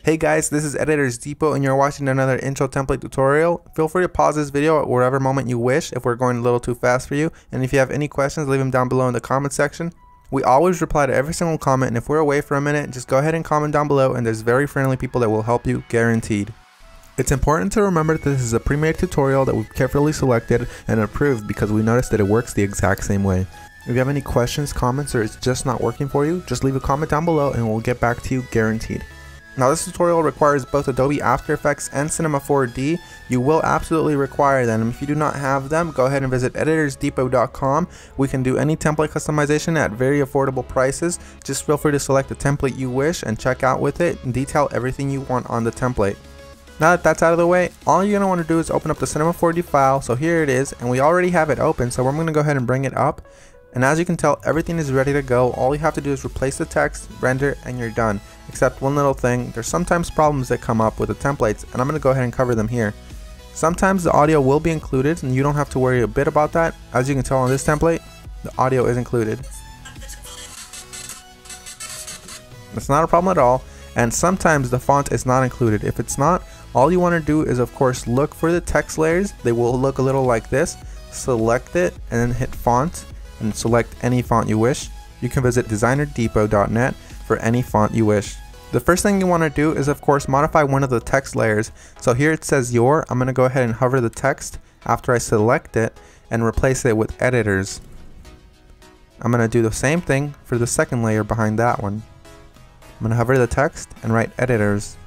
Hey guys, this is Editors Depot and you're watching another intro template tutorial. Feel free to pause this video at whatever moment you wish if we're going a little too fast for you. And if you have any questions, leave them down below in the comment section. We always reply to every single comment, and if we're away for a minute, just go ahead and comment down below and there's very friendly people that will help you, guaranteed. It's important to remember that this is a pre-made tutorial that we've carefully selected and approved because we noticed that it works the exact same way. If you have any questions, comments, or it's just not working for you, just leave a comment down below and we'll get back to you, guaranteed. Now this tutorial requires both Adobe After Effects and Cinema 4D. You will absolutely require them. If you do not have them, go ahead and visit EditorsDepot.com. We can do any template customization at very affordable prices. Just feel free to select the template you wish and check out with it and detail everything you want on the template. Now that that's out of the way, all you're going to want to do is open up the Cinema 4D file. So here it is, and we already have it open, so I'm going to go ahead and bring it up. And as you can tell, everything is ready to go. All you have to do is replace the text, render, and you're done. Except one little thing, there's sometimes problems that come up with the templates, and I'm going to go ahead and cover them here. Sometimes the audio will be included, and you don't have to worry a bit about that. As you can tell on this template, the audio is included. It's not a problem at all, and sometimes the font is not included. If it's not, all you want to do is of course look for the text layers. They will look a little like this. Select it, and then hit font, and select any font you wish. You can visit DesignerDepot.net for any font you wish. The first thing you want to do is of course modify one of the text layers. So here it says your. I'm going to go ahead and hover the text after I select it and replace it with editors. I'm going to do the same thing for the second layer behind that one. I'm going to hover the text and write editors.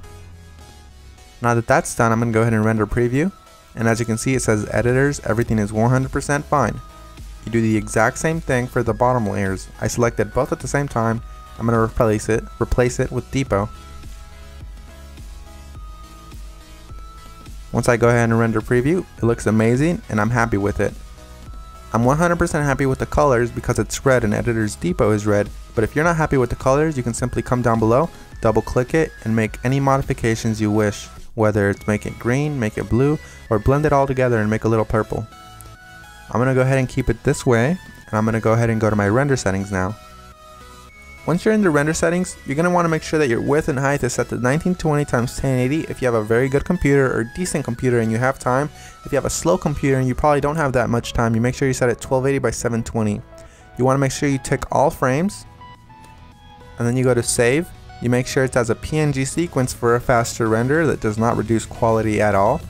Now that that's done, I'm going to go ahead and render preview. And as you can see, it says editors, everything is 100% fine. You do the exact same thing for the bottom layers. I selected both at the same time. I'm going to replace it with Depot. Once I go ahead and render preview, it looks amazing and I'm happy with it. I'm 100% happy with the colors because it's red and Editors Depot is red, but if you're not happy with the colors, you can simply come down below, double click it, and make any modifications you wish, whether it's make it green, make it blue, or blend it all together and make a little purple. I'm going to go ahead and keep it this way, and I'm going to go ahead and go to my render settings now. Once you're in the render settings, you're going to want to make sure that your width and height is set to 1920 x 1080 if you have a very good computer or decent computer and you have time. If you have a slow computer and you probably don't have that much time, you make sure you set it 1280 by 720. You want to make sure you tick all frames, and then you go to save. You make sure it has a PNG sequence for a faster render that does not reduce quality at all.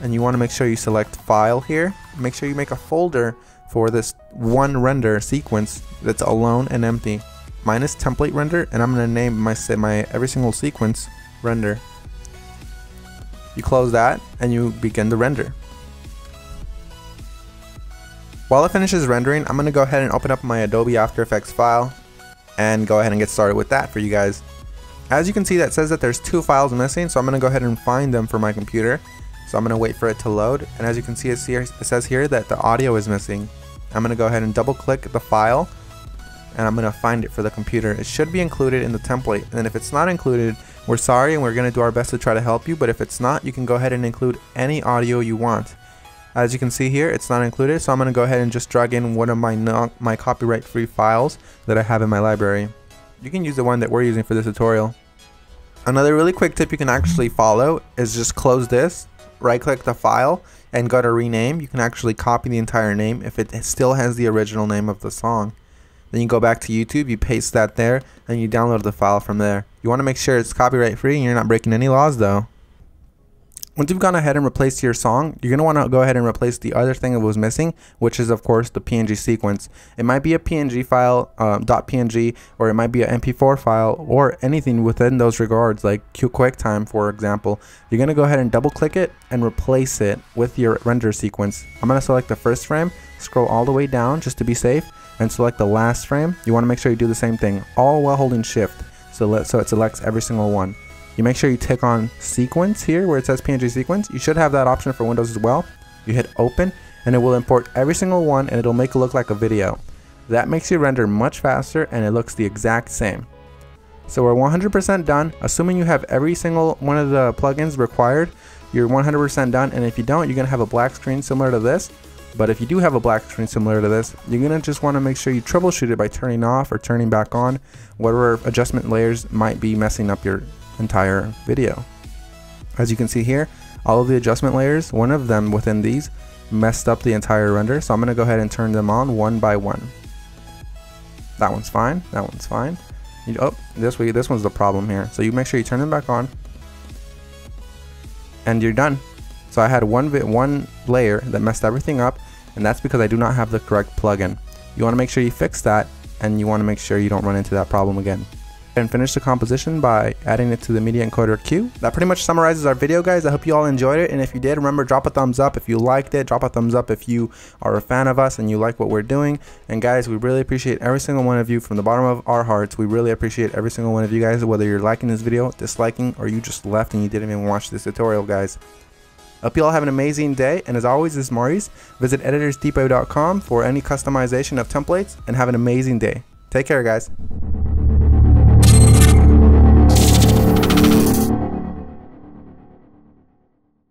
And you want to make sure you select file here. Make sure you make a folder for this one render sequence that's alone and empty. Mine is template render, and I'm going to name my every single sequence render. You close that and you begin the render. While it finishes rendering, I'm going to go ahead and open up my Adobe After Effects file and go ahead and get started with that for you guys. As you can see, that says that there's two files missing, so I'm going to go ahead and find them for my computer. So I'm going to wait for it to load, and as you can see, it says here that the audio is missing. I'm going to go ahead and double click the file, and I'm going to find it for the computer. It should be included in the template, and if it's not included, we're sorry and we're going to do our best to try to help you, but if it's not, you can go ahead and include any audio you want. As you can see here, it's not included, so I'm going to go ahead and just drag in one of my copyright-free files that I have in my library. You can use the one that we're using for this tutorial. Another really quick tip you can actually follow is just close this, right click the file, and go to rename. You can actually copy the entire name if it still has the original name of the song. Then you go back to YouTube, you paste that there, and you download the file from there. You want to make sure it's copyright free and you're not breaking any laws though. Once you've gone ahead and replaced your song, you're going to want to go ahead and replace the other thing that was missing, which is of course the PNG sequence. It might be a PNG file, .png, or it might be an MP4 file, or anything within those regards, like QuickTime for example. You're going to go ahead and double click it and replace it with your render sequence. I'm going to select the first frame, scroll all the way down just to be safe, and select the last frame. You want to make sure you do the same thing, all while holding shift, so it selects every single one. You make sure you tick on sequence here where it says PNG sequence. You should have that option for Windows as well. You hit open and it will import every single one and it'll make it look like a video. That makes your render much faster and it looks the exact same. So we're 100% done. Assuming you have every single one of the plugins required, you're 100% done, and if you don't, you're going to have a black screen similar to this. But if you do have a black screen similar to this, you're going to just want to make sure you troubleshoot it by turning off or turning back on whatever adjustment layers might be messing up your entire video. As you can see here, all of the adjustment layers, one of them within these messed up the entire render, so I'm going to go ahead and turn them on one by one. That one's fine, that one's fine. Oh, this one's the problem here. So you make sure you turn them back on, and you're done. So I had one layer that messed everything up, and that's because I do not have the correct plugin. You want to make sure you fix that, and you want to make sure you don't run into that problem again. And finish the composition by adding it to the media encoder queue. That pretty much summarizes our video, guys. I hope you all enjoyed it, and if you did, remember, drop a thumbs up if you liked it. Drop a thumbs up if you are a fan of us and you like what we're doing. And guys, we really appreciate every single one of you from the bottom of our hearts. We really appreciate every single one of you guys, whether you're liking this video, disliking, or you just left and you didn't even watch this tutorial, guys. Hope you all have an amazing day, and as always, this is Maurice. Visit EditorsDepot.com for any customization of templates, and have an amazing day. Take care, guys.